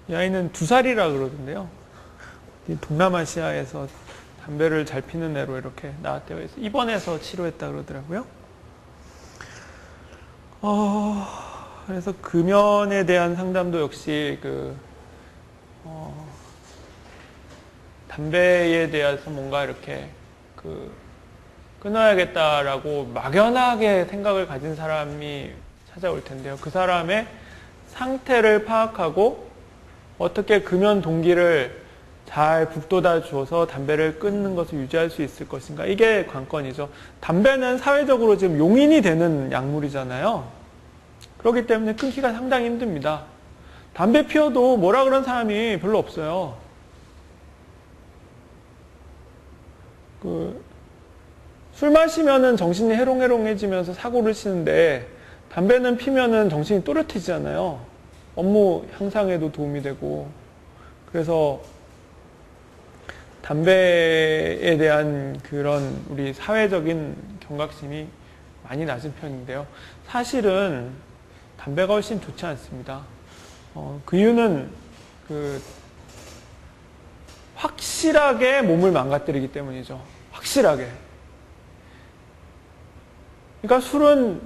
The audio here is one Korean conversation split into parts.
이 아이는 2살이라 그러던데요. 동남아시아에서 담배를 잘 피는 애로 이렇게 나왔대요. 그래서 입원해서 치료했다 그러더라고요. 그래서 금연에 대한 상담도 역시 담배에 대해서 뭔가 이렇게 끊어야겠다라고 막연하게 생각을 가진 사람이 찾아올 텐데요. 그 사람의 상태를 파악하고 어떻게 금연 동기를 잘 북돋아 주어서 담배를 끊는 것을 유지할 수 있을 것인가. 이게 관건이죠. 담배는 사회적으로 지금 용인이 되는 약물이잖아요. 그렇기 때문에 끊기가 상당히 힘듭니다. 담배 피워도 뭐라 그런 사람이 별로 없어요. 술 마시면은 정신이 해롱해롱해지면서 사고를 치는데 담배는 피면은 정신이 또렷해지잖아요. 업무 향상에도 도움이 되고. 그래서 담배에 대한 그런 우리 사회적인 경각심이 많이 낮은 편인데요. 사실은 담배가 훨씬 좋지 않습니다. 그 이유는 확실하게 몸을 망가뜨리기 때문이죠. 확실하게. 그러니까 술은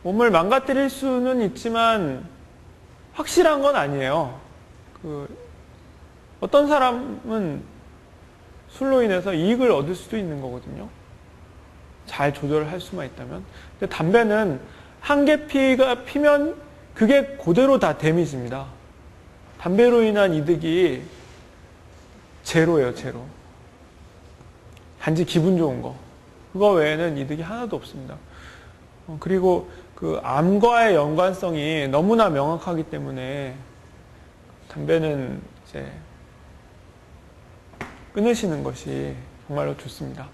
몸을 망가뜨릴 수는 있지만 확실한 건 아니에요. 어떤 사람은 술로 인해서 이익을 얻을 수도 있는 거거든요. 잘 조절을 할 수만 있다면. 근데 담배는 한 개 피면 그게 그대로 다 데미지입니다. 담배로 인한 이득이 제로예요, 제로. 단지 기분 좋은 거. 그거 외에는 이득이 하나도 없습니다. 그리고 암과의 연관성이 너무나 명확하기 때문에 담배는 이제 끊으시는 것이 정말로 좋습니다.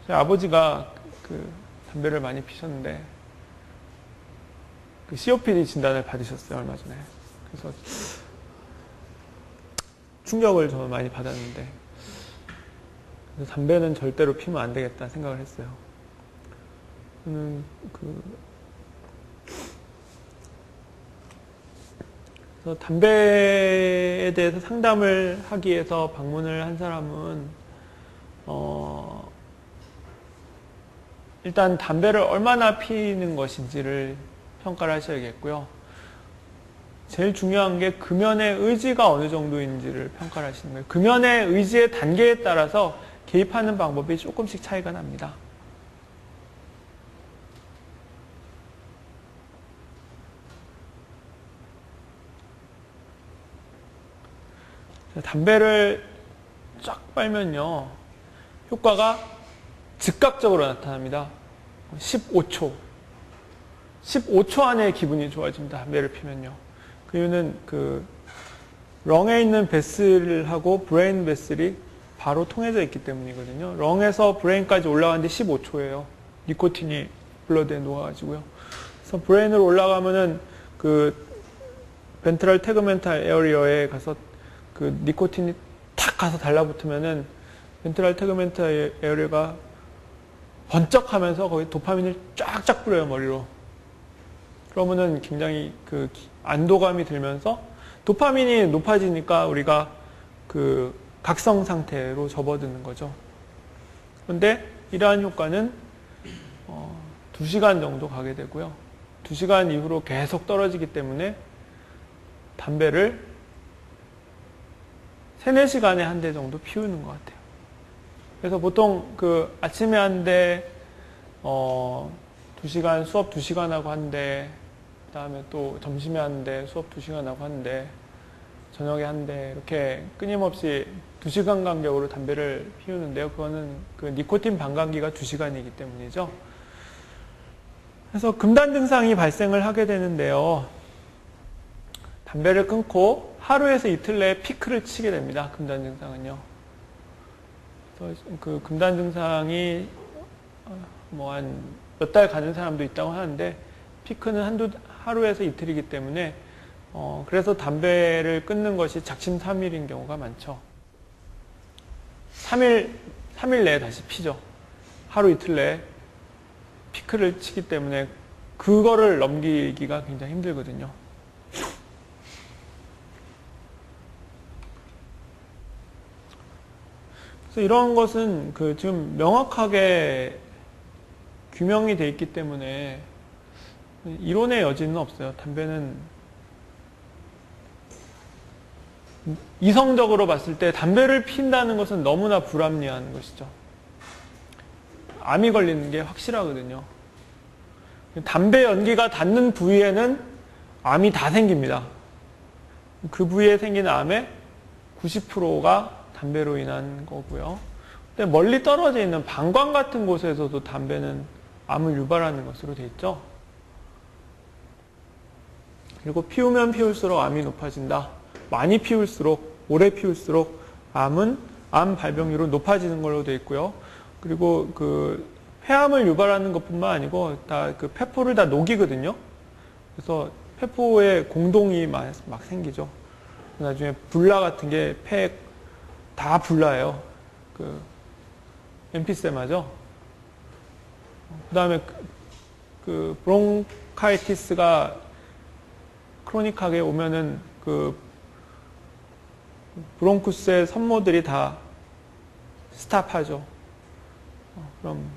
저희 아버지가 담배를 많이 피셨는데 COPD 진단을 받으셨어요, 얼마 전에. 그래서 충격을 저는 많이 받았는데 그래서 담배는 절대로 피면 안 되겠다 생각을 했어요. 저는 그래서 담배에 대해서 상담을 하기 위해서 방문을 한 사람은 일단 담배를 얼마나 피는 것인지를 평가를 하셔야겠고요. 제일 중요한 게 금연의 의지가 어느 정도인지를 평가를 하시는 거예요. 금연의 의지의 단계에 따라서 개입하는 방법이 조금씩 차이가 납니다. 담배를 쫙 빨면요, 효과가 즉각적으로 나타납니다. 15초 안에 기분이 좋아집니다. 담배를 피면요. 그 이유는 렁에 있는 베슬하고 브레인 베슬이 바로 통해져 있기 때문이거든요. 렁에서 브레인까지 올라가는데 15초예요. 니코틴이 블러드에 녹아가지고요. 그래서 브레인으로 올라가면은 벤트럴 태그멘탈 에어리어에 가서 니코틴이 탁 가서 달라붙으면은 벤트럴 태그멘탈 에어리어가 번쩍하면서 거기 도파민을 쫙쫙 뿌려요, 머리로. 그러면은 굉장히 안도감이 들면서 도파민이 높아지니까 우리가 각성 상태로 접어드는 거죠. 그런데 이러한 효과는 2시간 정도 가게 되고요. 2시간 이후로 계속 떨어지기 때문에 담배를 3, 4시간에 한 대 정도 피우는 것 같아요. 그래서 보통 아침에 한 대, 2시간, 수업 2시간 하고 한 대, 그 다음에 또 점심에 한 대, 수업 2시간 하고 한 대, 저녁에 한 대, 이렇게 끊임없이 2시간 간격으로 담배를 피우는데요. 그거는 니코틴 반감기가 2시간이기 때문이죠. 그래서 금단 증상이 발생을 하게 되는데요. 담배를 끊고 하루에서 이틀 내에 피크를 치게 됩니다. 금단 증상은요. 그래서 금단 증상이 한 몇 달 가는 사람도 있다고 하는데 피크는 하루에서 이틀이기 때문에 그래서 담배를 끊는 것이 작심삼일인 경우가 많죠. 3일 내에 다시 피죠. 하루 이틀 내에 피크를 치기 때문에 그거를 넘기기가 굉장히 힘들거든요. 그래서 이런 것은 그 지금 명확하게 규명이 돼 있기 때문에 이론의 여지는 없어요. 담배는 이성적으로 봤을 때 담배를 피운다는 것은 너무나 불합리한 것이죠. 암이 걸리는 게 확실하거든요. 담배 연기가 닿는 부위에는 암이 다 생깁니다. 그 부위에 생기는 암의 90%가 담배로 인한 거고요. 근데 멀리 떨어져 있는 방광 같은 곳에서도 담배는 암을 유발하는 것으로 되어 있죠. 그리고 피우면 피울수록 암이 높아진다. 많이 피울수록, 오래 피울수록 암 발병률은 높아지는 걸로 되어 있고요. 그리고 그 폐암을 유발하는 것뿐만 아니고 다 그 폐포를 다 녹이거든요. 그래서 폐포에 공동이 막 생기죠. 나중에 불나 같은 게 폐에 다 불나요. 그 엠피세마죠. 그 다음에 그 브론카이티스가 크로닉하게 오면은 그 브론쿠스의 섬모들이 다 스탑하죠. 그럼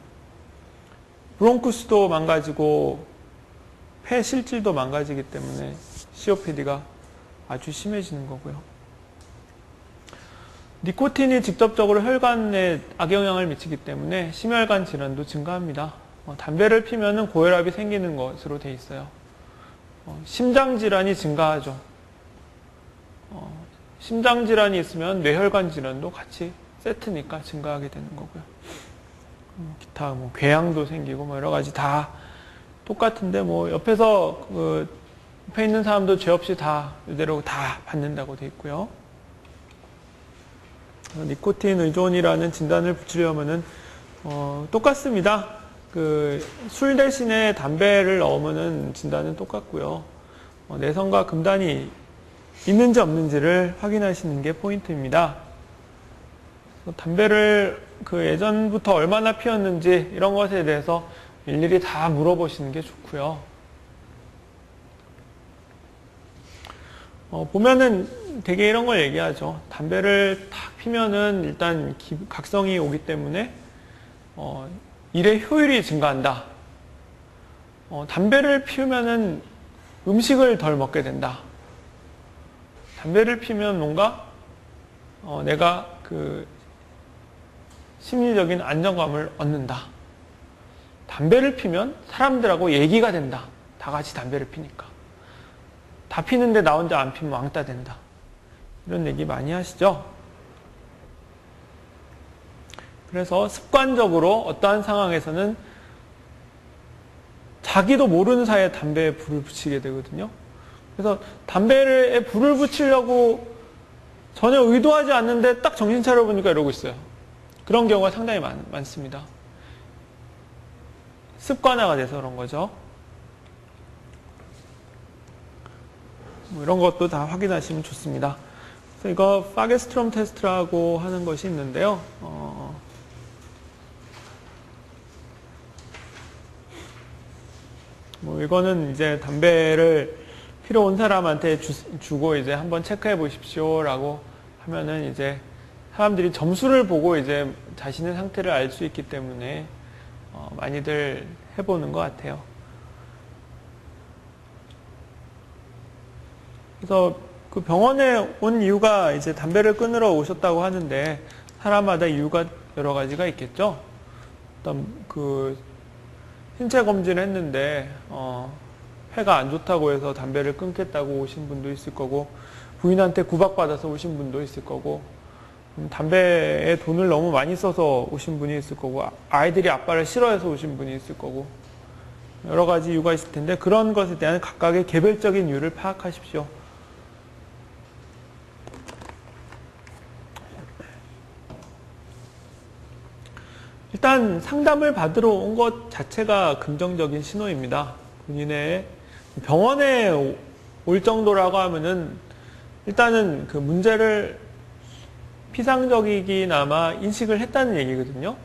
브론쿠스도 망가지고 폐 실질도 망가지기 때문에 COPD가 아주 심해지는 거고요. 니코틴이 직접적으로 혈관에 악영향을 미치기 때문에 심혈관 질환도 증가합니다. 담배를 피면은 고혈압이 생기는 것으로 돼 있어요. 심장 질환이 증가하죠. 심장 질환이 있으면 뇌혈관 질환도 같이 세트니까 증가하게 되는 거고요. 기타 뭐 궤양도 생기고 뭐 여러 가지 다 똑같은데 뭐 옆에서 그 옆에 있는 사람도 죄 없이 다 이대로 다 받는다고 돼 있고요. 니코틴 의존이라는 진단을 붙이려면은 똑같습니다. 그 술 대신에 담배를 넣으면은 진단은 똑같고요. 내성과 금단이 있는지 없는지를 확인하시는 게 포인트입니다. 담배를 그 예전부터 얼마나 피웠는지 이런 것에 대해서 일일이 다 물어보시는 게 좋고요. 보면은 되게 이런 걸 얘기하죠. 담배를 탁 피면은 일단 각성이 오기 때문에 일의 효율이 증가한다. 담배를 피우면은 음식을 덜 먹게 된다. 담배를 피면 뭔가 내가 그 심리적인 안정감을 얻는다. 담배를 피면 사람들하고 얘기가 된다. 다 같이 담배를 피니까. 다 피는데 나 혼자 안 피면 왕따 된다. 이런 얘기 많이 하시죠? 그래서 습관적으로 어떠한 상황에서는 자기도 모르는 사이에 담배에 불을 붙이게 되거든요. 그래서 담배에 불을 붙이려고 전혀 의도하지 않는데 딱 정신 차려보니까 이러고 있어요. 그런 경우가 상당히 많습니다. 습관화가 돼서 그런 거죠. 뭐 이런 것도 다 확인하시면 좋습니다. 그래서 이거 파게스트롬 테스트라고 하는 것이 있는데요. 뭐 이거는 이제 담배를 피러 온 사람한테 주고 이제 한번 체크해 보십시오라고 하면은 이제 사람들이 점수를 보고 이제 자신의 상태를 알 수 있기 때문에 많이들 해보는 것 같아요. 그래서 그 병원에 온 이유가 이제 담배를 끊으러 오셨다고 하는데 사람마다 이유가 여러 가지가 있겠죠. 일단 그 신체 검진을 했는데 폐가 안 좋다고 해서 담배를 끊겠다고 오신 분도 있을 거고 부인한테 구박받아서 오신 분도 있을 거고 담배에 돈을 너무 많이 써서 오신 분이 있을 거고 아이들이 아빠를 싫어해서 오신 분이 있을 거고 여러 가지 이유가 있을 텐데 그런 것에 대한 각각의 개별적인 이유를 파악하십시오. 일단 상담을 받으러 온 것 자체가 긍정적인 신호입니다. 본인의 병원에 올 정도라고 하면은 일단은 그 문제를 피상적이기나마 인식을 했다는 얘기거든요.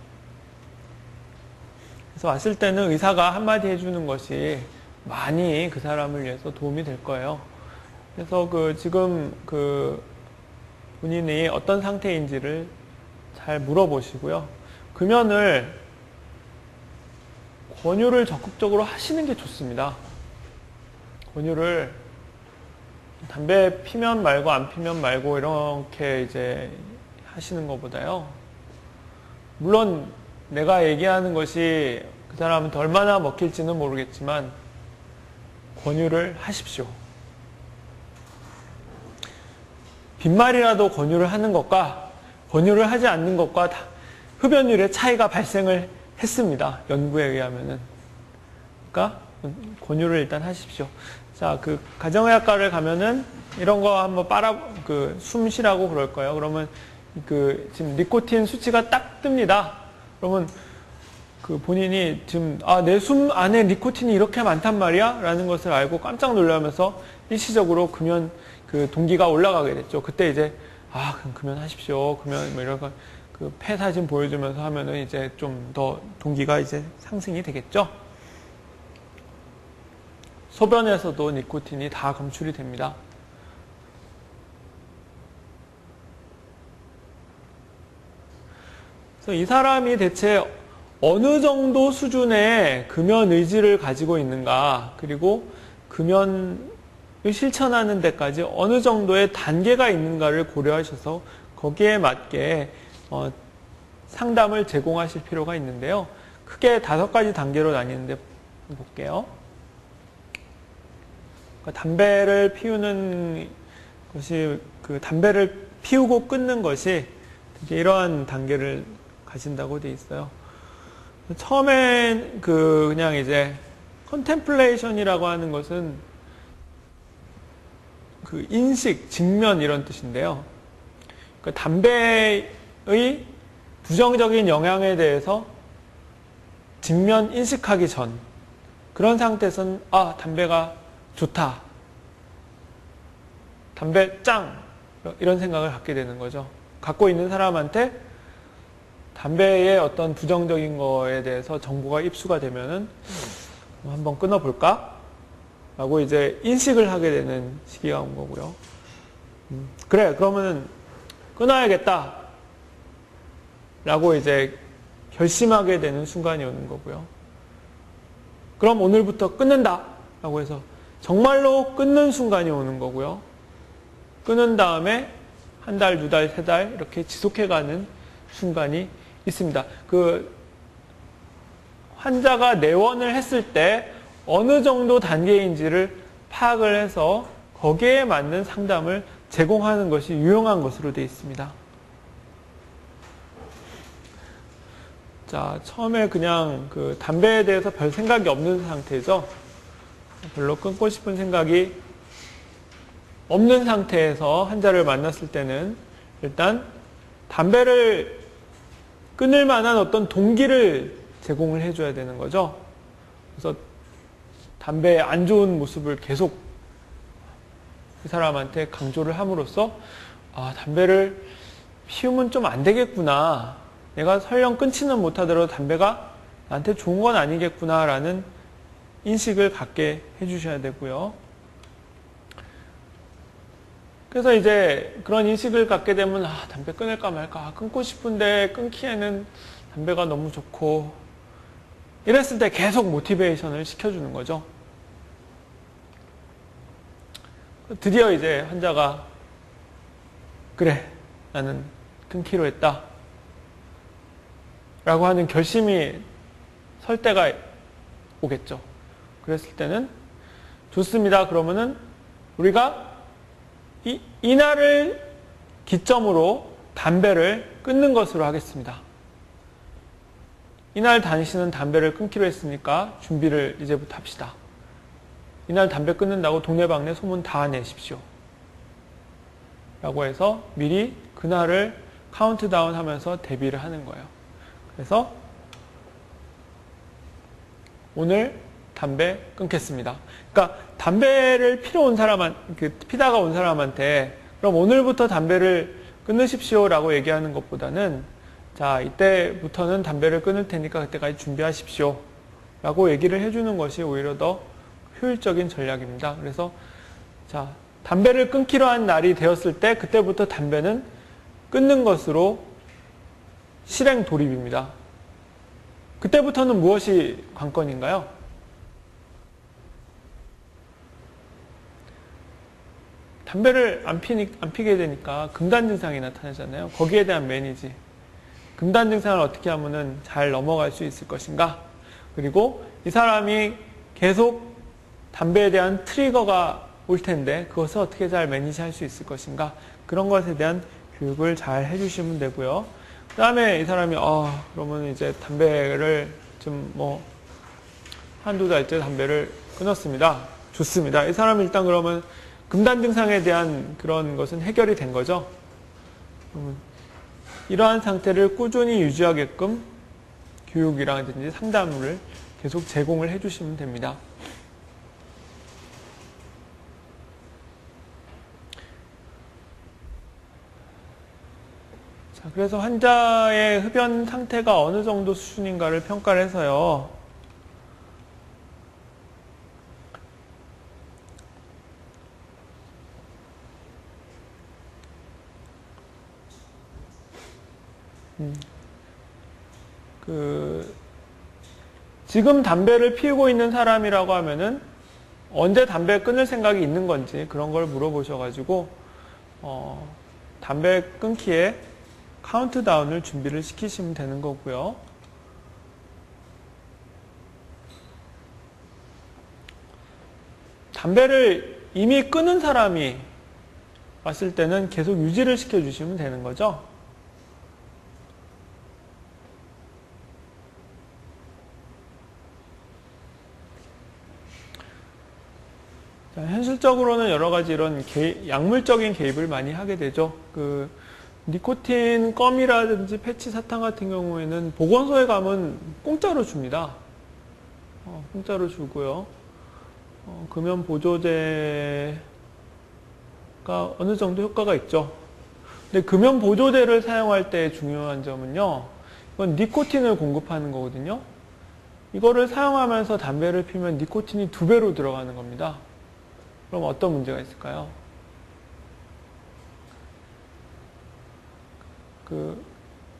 그래서 왔을 때는 의사가 한마디 해주는 것이 많이 그 사람을 위해서 도움이 될 거예요. 그래서 그 지금 그 본인이 어떤 상태인지를 잘 물어보시고요. 금연을 권유를 적극적으로 하시는 게 좋습니다. 권유를 담배 피면 말고 안 피면 말고 이렇게 이제 하시는 것보다요. 물론 내가 얘기하는 것이 그 사람한테 얼마나 먹힐지는 모르겠지만 권유를 하십시오. 빈말이라도 권유를 하는 것과 권유를 하지 않는 것과 흡연율의 차이가 발생을 했습니다. 연구에 의하면은. 그러니까 권유를 일단 하십시오. 자, 그 가정의학과를 가면은 이런 거 한번 숨 쉬라고 그럴 거예요. 그러면 지금 니코틴 수치가 딱 뜹니다. 그러면 본인이 지금 내 숨 안에 니코틴이 이렇게 많단 말이야? 라는 것을 알고 깜짝 놀라면서 일시적으로 금연 동기가 올라가게 됐죠. 그때 이제 그럼 금연하십시오. 금연 이런 거 폐 사진 보여주면서 하면은 이제 좀 더 동기가 이제 상승이 되겠죠. 소변에서도 니코틴이 다 검출이 됩니다. 그래서 이 사람이 대체 어느 정도 수준의 금연 의지를 가지고 있는가, 그리고 금연을 실천하는 데까지 어느 정도의 단계가 있는가를 고려하셔서 거기에 맞게 상담을 제공하실 필요가 있는데요. 크게 5가지 단계로 나뉘는데 볼게요. 그러니까 담배를 피우는 것이, 담배를 피우고 끊는 것이 이러한 단계를 가진다고 돼 있어요. 처음엔 그냥 이제 컨템플레이션이라고 하는 것은 인식, 직면 이런 뜻인데요. 그러니까 담배의 부정적인 영향에 대해서 직면 인식하기 전, 그런 상태에서는 담배가 좋다, 담배 짱, 이런 생각을 갖게 되는 거죠. 갖고 있는 사람한테 담배의 어떤 부정적인 거에 대해서 정보가 입수가 되면은 한번 끊어볼까? 라고 이제 인식을 하게 되는 시기가 온 거고요. 그래, 그러면은 끊어야겠다. 라고 이제 결심하게 되는 순간이 오는 거고요. 그럼 오늘부터 끊는다. 라고 해서 정말로 끊는 순간이 오는 거고요. 끊은 다음에 1달, 2달, 3달 이렇게 지속해가는 순간이 있습니다. 환자가 내원을 했을 때 어느 정도 단계인지를 파악을 해서 거기에 맞는 상담을 제공하는 것이 유용한 것으로 되어 있습니다. 자, 처음에 그냥 담배에 대해서 별 생각이 없는 상태죠. 별로 끊고 싶은 생각이 없는 상태에서 환자를 만났을 때는 일단 담배를 끊을 만한 어떤 동기를 제공을 해줘야 되는 거죠. 그래서 담배의 안 좋은 모습을 계속 그 사람한테 강조를 함으로써 담배를 피우면 좀 안 되겠구나. 내가 설령 끊지는 못하더라도 담배가 나한테 좋은 건 아니겠구나 라는 인식을 갖게 해주셔야 되고요. 그래서 이제 그런 인식을 갖게 되면 담배 끊을까 말까, 끊고 싶은데 끊기에는 담배가 너무 좋고, 이랬을 때 계속 모티베이션을 시켜주는 거죠. 드디어 이제 환자가 그래, 나는 끊기로 했다 라고 하는 결심이 설 때가 오겠죠. 그랬을 때는 좋습니다. 그러면은 우리가 이날을 기점으로 담배를 끊는 것으로 하겠습니다. 이날 당신은 담배를 끊기로 했으니까 준비를 이제부터 합시다. 이날 담배 끊는다고 동네방네 소문 다 내십시오. 라고 해서 미리 그날을 카운트다운 하면서 대비를 하는 거예요. 그래서 오늘 담배 끊겠습니다. 그러니까 담배를 피다가 온 사람한테 그럼 오늘부터 담배를 끊으십시오 라고 얘기하는 것보다는 자, 이때부터는 담배를 끊을 테니까 그때까지 준비하십시오 라고 얘기를 해주는 것이 오히려 더 효율적인 전략입니다. 그래서 자, 담배를 끊기로 한 날이 되었을 때 그때부터 담배는 끊는 것으로 실행 돌입입니다. 그때부터는 무엇이 관건인가요? 담배를 안 피게 되니까 금단 증상이 나타나잖아요. 거기에 대한 매니지. 금단 증상을 어떻게 하면은 잘 넘어갈 수 있을 것인가? 그리고 이 사람이 계속 담배에 대한 트리거가 올 텐데 그것을 어떻게 잘 매니지할 수 있을 것인가? 그런 것에 대한 교육을 잘 해주시면 되고요. 그 다음에 이 사람이 그러면 이제 담배를 좀 한두 달째 담배를 끊었습니다. 좋습니다. 이 사람이 일단 그러면 금단 증상에 대한 그런 것은 해결이 된 거죠. 이러한 상태를 꾸준히 유지하게끔 교육이라든지 상담을 계속 제공을 해주시면 됩니다. 자, 그래서 환자의 흡연 상태가 어느 정도 수준인가를 평가를 해서요. 지금 담배를 피우고 있는 사람이라고 하면은 언제 담배 끊을 생각이 있는 건지 그런 걸 물어보셔가지고 담배 끊기에 카운트다운을 준비를 시키시면 되는 거고요. 담배를 이미 끊은 사람이 왔을 때는 계속 유지를 시켜주시면 되는 거죠. 현실적으로는 여러 가지 이런 약물적인 개입을 많이 하게 되죠. 니코틴 껌이라든지 패치 사탕 같은 경우에는 보건소에 가면 공짜로 줍니다. 공짜로 주고요. 금연 보조제가 어느 정도 효과가 있죠. 근데 금연 보조제를 사용할 때 중요한 점은요. 이건 니코틴을 공급하는 거거든요. 이거를 사용하면서 담배를 피우면 니코틴이 2배로 들어가는 겁니다. 그럼 어떤 문제가 있을까요?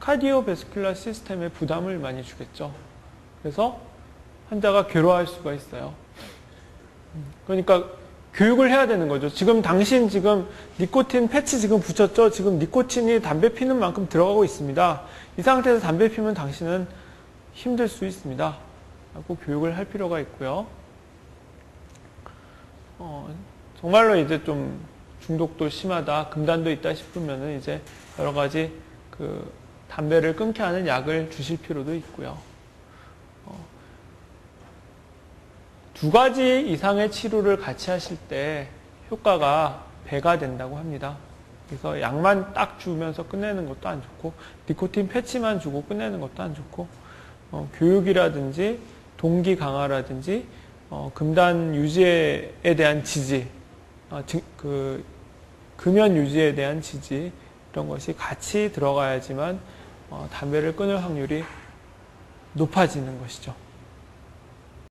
카디오베스큘라 시스템에 부담을 많이 주겠죠. 그래서 환자가 괴로워할 수가 있어요. 그러니까 교육을 해야 되는 거죠. 당신 니코틴 패치 붙였죠? 지금 니코틴이 담배 피는 만큼 들어가고 있습니다. 이 상태에서 담배 피면 당신은 힘들 수 있습니다. 라고 교육을 할 필요가 있고요. 정말로 이제 좀 중독도 심하다, 금단도 있다 싶으면은 이제 여러 가지 담배를 끊게 하는 약을 주실 필요도 있고요. 2가지 이상의 치료를 같이 하실 때 효과가 배가 된다고 합니다. 그래서 약만 딱 주면서 끝내는 것도 안 좋고, 니코틴 패치만 주고 끝내는 것도 안 좋고, 교육이라든지 동기 강화라든지 금단 유지에 대한 지지, 금연 유지에 대한 지지, 이런 것이 같이 들어가야지만 담배를 끊을 확률이 높아지는 것이죠.